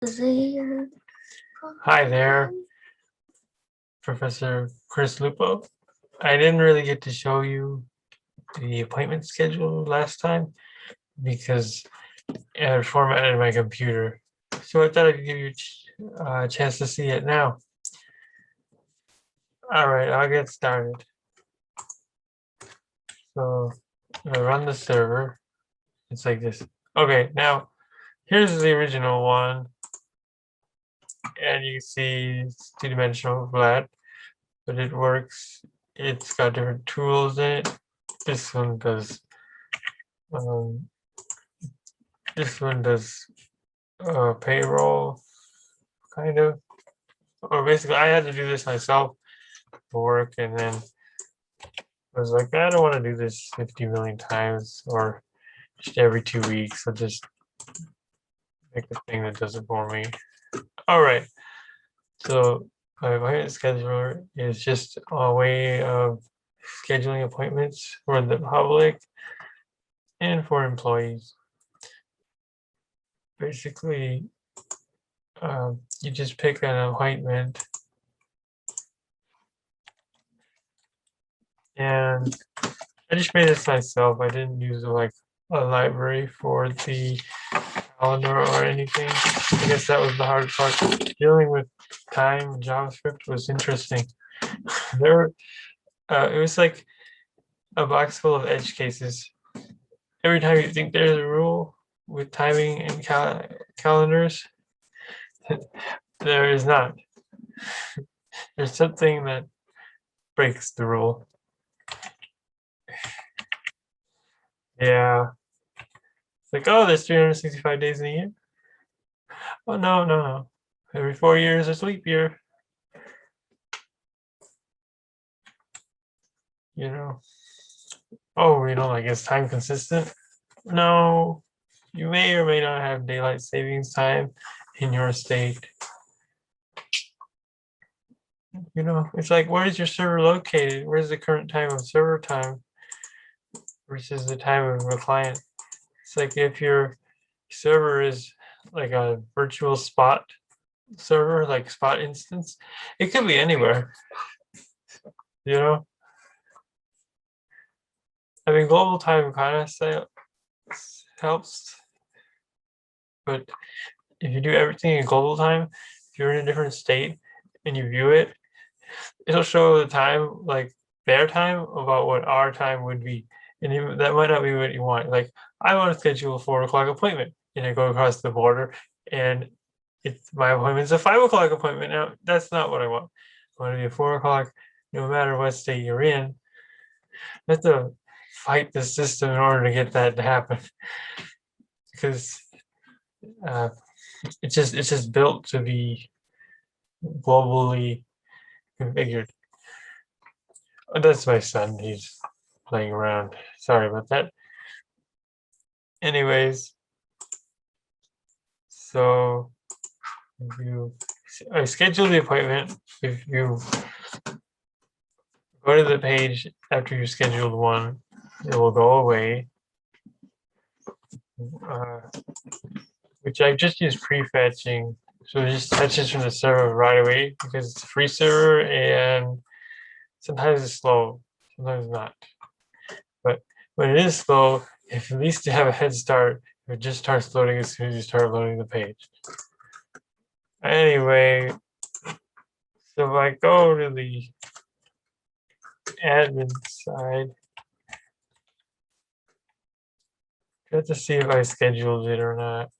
Hi there, Professor Chris Lupo. I didn't really get to show you the appointment schedule last time because I had formatted my computer. So I thought I'd give you a chance to see it now. All right, I'll get started. So I'm gonna run the server. It's like this. Okay, now here's the original one. And you can see it's two-dimensional flat, but it works. It's got different tools in it. This one does um, payroll, kind of. Or basically, I had to do this myself for work, and then I was like, I don't want to do this 50 million times or just every 2 weeks. I'll just make a thing that does it for me. All right. So my appointment scheduler is just a way of scheduling appointments for the public and for employees. Basically, you just pick an appointment, and I just made this myself. I didn't use like a library for the calendar or anything. I guess that was the hard part. Dealing with time in JavaScript was interesting. There, it was like a box full of edge cases. Every time you think there's a rule with timing and calendars, there is not. There's something that breaks the rule. Yeah. It's like, oh, there's 365 days in a year. Oh, no. Every 4 years is leap year. You know. Oh, like, is time consistent? No. You may or may not have daylight savings time in your state. It's like, where is your server located? Where's the current time of server time versus the time of a client? It's like if your server is like a virtual spot server, like spot instance, it could be anywhere. I mean, global time kind of helps, but if you do everything in global time, if you're in a different state and you view it, it'll show the time, like their time, about what our time would be. And that might not be what you want. Like, I want to schedule a 4 o'clock appointment, and I go across the border, and my appointment's a 5 o'clock appointment. Now, that's not what I want. I want to be a 4 o'clock, no matter what state you're in. You have to fight the system in order to get that to happen, because it's just built to be globally configured. Oh, that's my son. He's playing around. Sorry about that. Anyways, so I schedule the appointment. If you go to the page after you scheduled one, it will go away. Which I just use prefetching. So it just fetches from the server right away because it's a free server, and sometimes it's slow, sometimes not. But when it is slow, if at least you have a head start, it just starts loading as soon as you start loading the page. Anyway, so if I go to the admin side, I have to see if I scheduled it or not.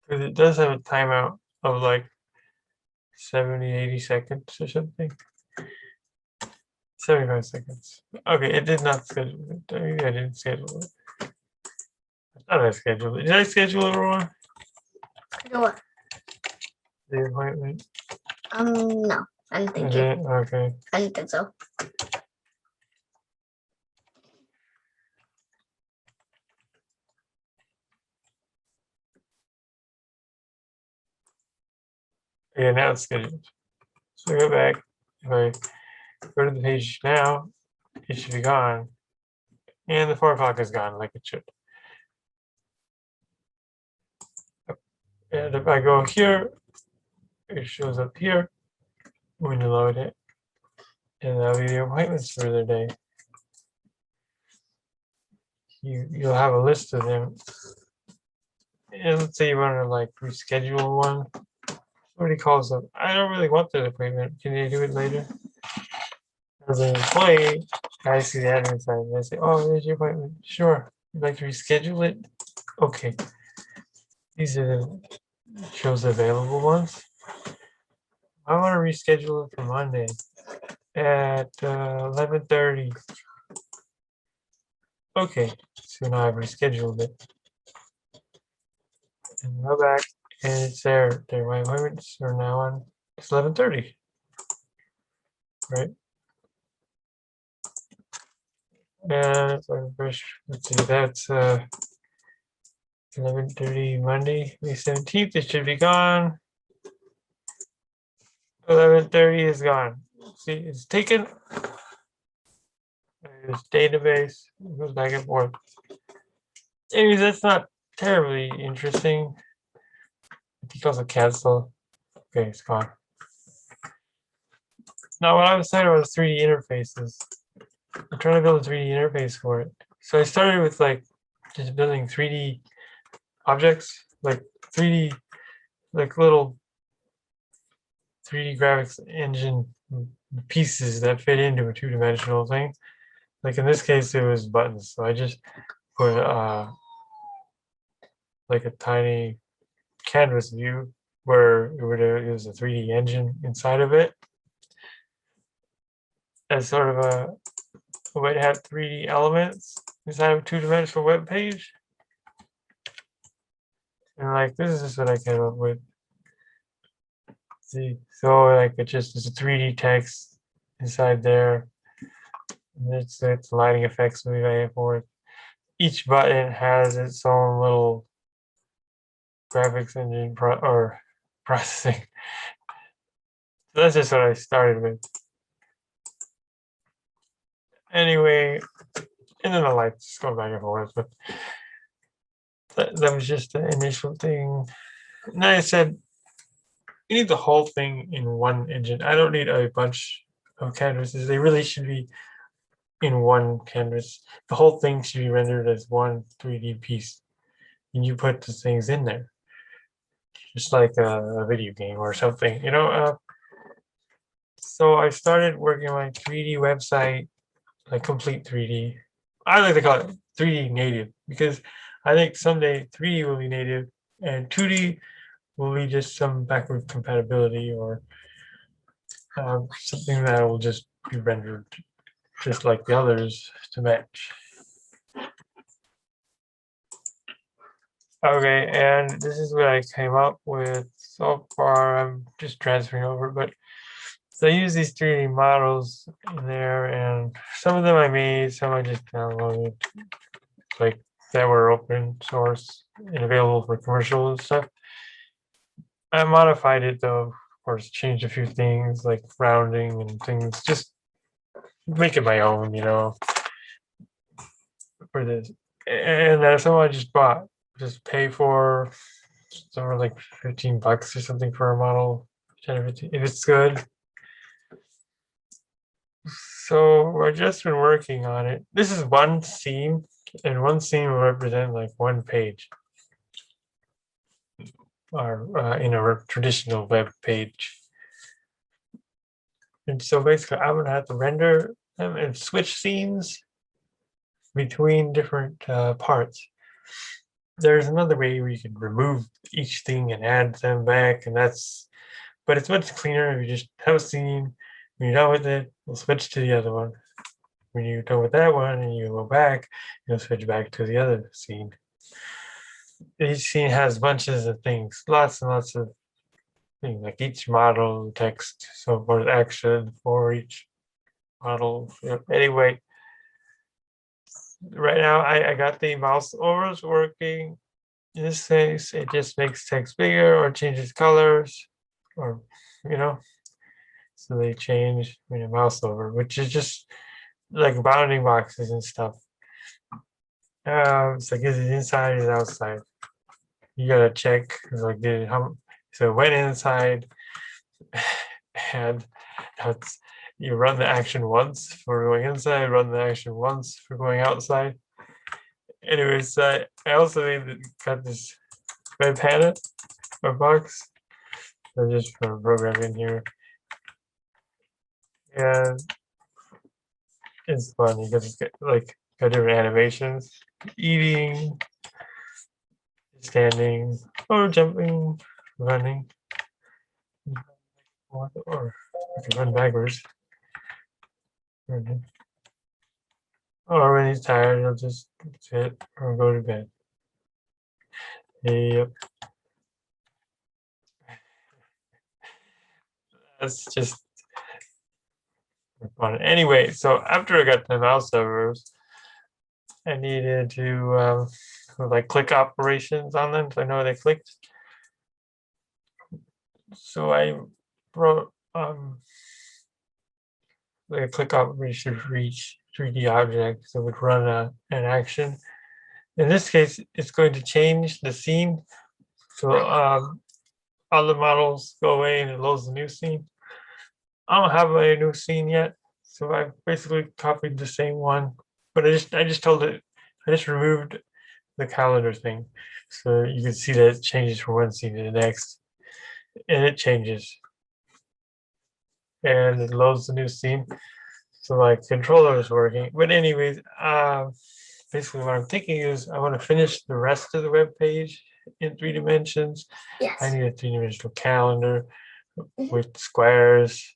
Because it does have a timeout of like 70, 80 seconds or something. 75 seconds. Okay, it did not schedule it. Maybe I didn't schedule it. I thought I scheduled it. Did I schedule it, everyone? What? The appointment? No, I don't think so. Okay. I don't think so. Yeah, now it's scheduled. So go back. If I go to the page now, it should be gone. And the 4 o'clock is gone like it should. And if I go here, it shows up here when you load it. And that'll be the appointments for the day. You'll have a list of them. And let's say you want to like reschedule one. Somebody calls up. I don't really want that appointment. Can you do it later? As an employee, I see the admin side and I say, oh, there's your appointment. Sure. You'd like to reschedule it? Okay. These are the shows available ones. I want to reschedule it for Monday at 11:30. Okay, so now I've rescheduled it. And go back, and it's there. My appointments are now on. It's 11:30, right? And let's see, that's 11:30 Monday, May 17th. It should be gone. 11:30 is gone. See, it's taken. There's database. It goes back and forth. Anyways, that's not terribly interesting. He calls it cancel. Okay, it's gone. Now, what I was saying was 3D interfaces. I'm trying to build a 3D interface for it. So I started with like just building 3D objects, like 3D, like little 3D graphics engine pieces that fit into a two-dimensional thing. Like in this case, it was buttons. So I just put like a tiny canvas view where it was a 3D engine inside of it as sort of a way to have 3D elements inside of a two-dimensional web page. And like this is what I came up with. See, so like it just is a 3D text inside there. And it's lighting effects moving back and forth. Each button has its own little graphics engine or processing. So that's just what I started with. Anyway, and then the lights just go back and forth, but that was just the initial thing. And then I said, you need the whole thing in one engine. I don't need a bunch of canvases. They really should be in one canvas. The whole thing should be rendered as one 3D piece. And you put the things in there. Just like a video game or something, you know. So I started working on my 3D website, like complete 3D. I like to call it 3D native because I think someday 3D will be native and 2D will be just some backward compatibility or something that will just be rendered just like the others to match. Okay, and this is what I came up with so far. I'm just transferring over, but so I use these 3D models in there, and some of them I made, some I just downloaded, like that were open source and available for commercial and stuff. I modified it though, of course, changed a few things like rounding and things, just make it my own, you know, for this. And that's what I just bought, just pay for somewhere like $15 or something for a model, 10 or 15, if it's good. So I've just been working on it. This is one scene, and one scene will represent like one page, or in a traditional web page. And so basically, I'm gonna have to render them and switch scenes between different parts. There's another way where you can remove each thing and add them back, and but it's much cleaner if you just have a scene. When you're done with it, we'll switch to the other one. When you're done with that one and you go back, you'll switch back to the other scene. Each scene has bunches of things, lots and lots of things, like each model, text, so forth, action for each model. Anyway, right now I got the mouse overs working. In this case, it just makes text bigger or changes colors, or you know. So they change when you mouse over, which is just like bounding boxes and stuff. So I guess it's inside and outside. you gotta check like how so went inside and that's you run the action once for going inside, run the action once for going outside. Anyways, I also got this web panel or box. So just for programming here. And it's fun. You can just get like got different animations, eating, standing, or jumping, running, or you can run backwards. Or when he's tired, he'll just sit or go to bed. Yep. That's just fun. Anyway, so after I got the mouse servers, I needed to like click operations on them, so I know they clicked. So I wrote like a click operation for each 3D object, so it would run an action. In this case, it's going to change the scene. So all the models go away and it loads the new scene. I don't have a new scene yet, so I basically copied the same one, but I just told it, I just removed the calendar thing, so you can see that it changes from one scene to the next, and it changes, and it loads the new scene. So my controller is working, but anyways, basically what I'm thinking is I want to finish the rest of the web page in 3 dimensions. I Yes. need a 3-dimensional calendar with squares